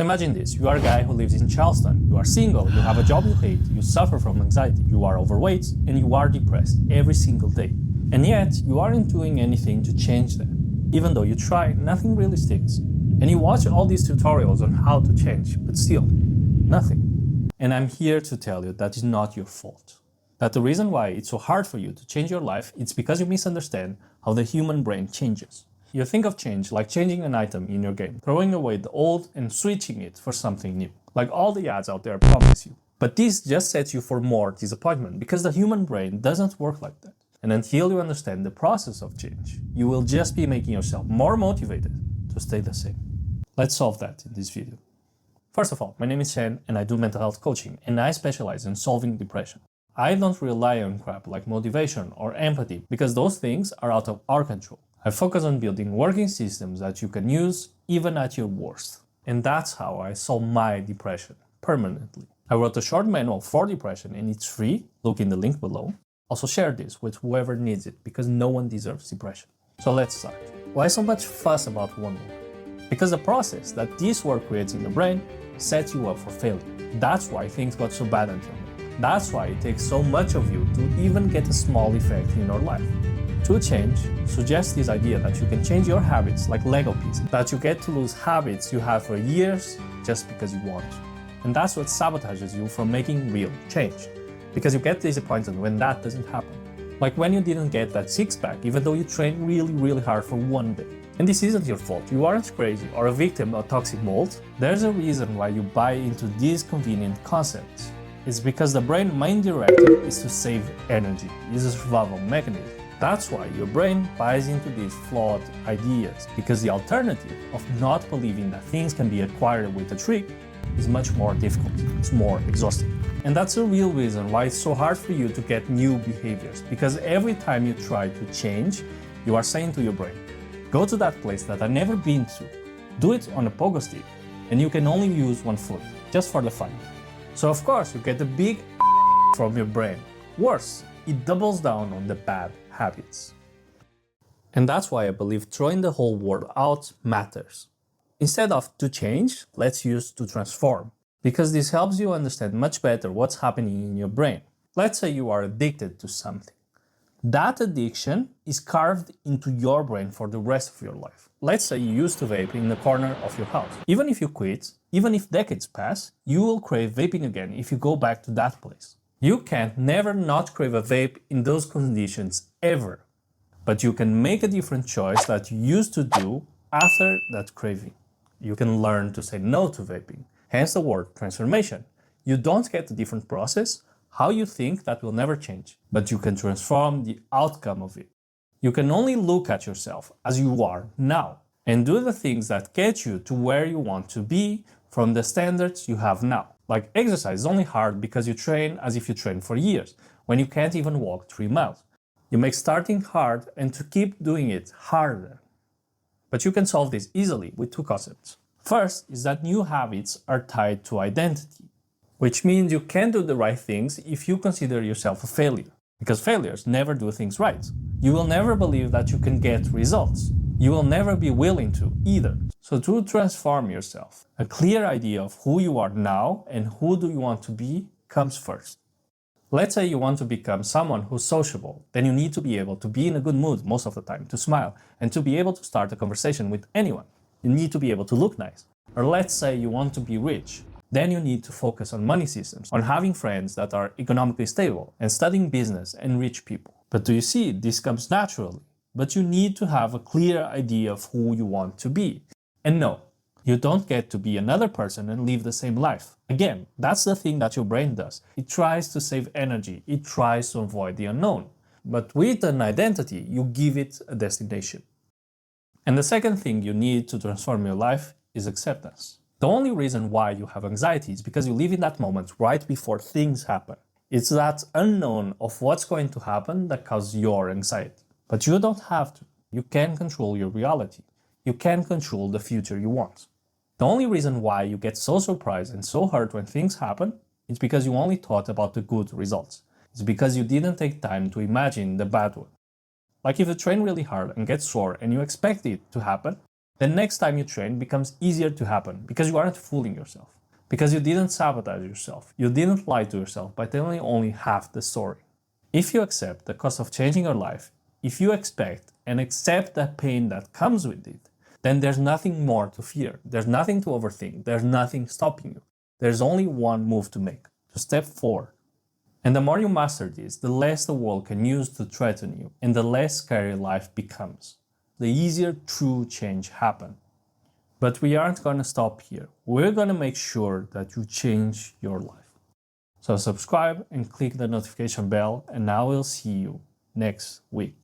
Imagine this, you are a guy who lives in Charleston, you are single, you have a job you hate, you suffer from anxiety, you are overweight, and you are depressed every single day. And yet, you aren't doing anything to change that. Even though you try, nothing really sticks. And you watch all these tutorials on how to change, but still, nothing. And I'm here to tell you that is not your fault. That the reason why it's so hard for you to change your life, it's because you misunderstand how the human brain changes. You think of change like changing an item in your game, throwing away the old and switching it for something new, like all the ads out there promise you. But this just sets you for more disappointment, because the human brain doesn't work like that. And until you understand the process of change, you will just be making yourself more motivated to stay the same. Let's solve that in this video. First of all, my name is Shen and I do mental health coaching, and I specialize in solving depression. I don't rely on crap like motivation or empathy, because those things are out of our control. I focus on building working systems that you can use even at your worst. And that's how I solve my depression permanently. I wrote a short manual for depression and it's free. Look in the link below. Also share this with whoever needs it, because no one deserves depression. So let's start. Why so much fuss about one work? Because the process that this work creates in the brain sets you up for failure. That's why things got so bad until now. That's why it takes so much of you to even get a small effect in your life. To change suggests this idea that you can change your habits like Lego pieces, that you get to lose habits you have for years just because you want to. And that's what sabotages you from making real change, because you get disappointed when that doesn't happen. Like when you didn't get that six-pack even though you trained really hard for one day. And this isn't your fault, you aren't crazy or a victim of toxic mold. There's a reason why you buy into these convenient concepts. It's because the brain's main directive is to save energy, it's a survival mechanism. That's why your brain buys into these flawed ideas, because the alternative of not believing that things can be acquired with a trick is much more difficult, it's more exhausting. And that's a real reason why it's so hard for you to get new behaviors, because every time you try to change, you are saying to your brain, go to that place that I've never been to, do it on a pogo stick, and you can only use one foot, just for the fun. So of course you get a big from your brain. Worse, it doubles down on the bad habits. And that's why I believe throwing the whole world out matters. Instead of to change, let's use to transform, because this helps you understand much better what's happening in your brain. Let's say you are addicted to something. That addiction is carved into your brain for the rest of your life. Let's say you used to vape in the corner of your house. Even if you quit, even if decades pass, you will crave vaping again if you go back to that place. You can't never not crave a vape in those conditions ever. But you can make a different choice that you used to do after that craving. You can learn to say no to vaping, hence the word transformation. You don't get a different process, how you think that will never change, but you can transform the outcome of it. You can only look at yourself as you are now and do the things that get you to where you want to be from the standards you have now. Like exercise is only hard because you train as if you trained for years, when you can't even walk 3 miles. You make starting hard and to keep doing it harder. But you can solve this easily with 2 concepts. First is that new habits are tied to identity, which means you can't do the right things if you consider yourself a failure, because failures never do things right. You will never believe that you can get results. You will never be willing to either. So to transform yourself, a clear idea of who you are now and who do you want to be comes first. Let's say you want to become someone who's sociable, then you need to be able to be in a good mood most of the time, to smile, and to be able to start a conversation with anyone. You need to be able to look nice. Or let's say you want to be rich, then you need to focus on money systems, on having friends that are economically stable, and studying business and rich people. But do you see, this comes naturally. But you need to have a clear idea of who you want to be. And no, you don't get to be another person and live the same life. Again, that's the thing that your brain does. It tries to save energy. It tries to avoid the unknown. But with an identity, you give it a destination. And the second thing you need to transform your life is acceptance. The only reason why you have anxiety is because you live in that moment right before things happen. It's that unknown of what's going to happen that causes your anxiety. But you don't have to. You can control your reality. You can control the future you want. The only reason why you get so surprised and so hurt when things happen is because you only thought about the good results. It's because you didn't take time to imagine the bad one. Like if you train really hard and get sore and you expect it to happen, The next time you train becomes easier to happen because you aren't fooling yourself. Because you didn't sabotage yourself. You didn't lie to yourself by telling only half the story. If you accept the cost of changing your life, if you expect and accept the pain that comes with it, then there's nothing more to fear. There's nothing to overthink. There's nothing stopping you. There's only one move to make, to step forward. And the more you master this, the less the world can use to threaten you, and the less scary life becomes. The easier true change happens. But we aren't going to stop here. We're going to make sure that you change your life. So subscribe and click the notification bell, and I will see you next week.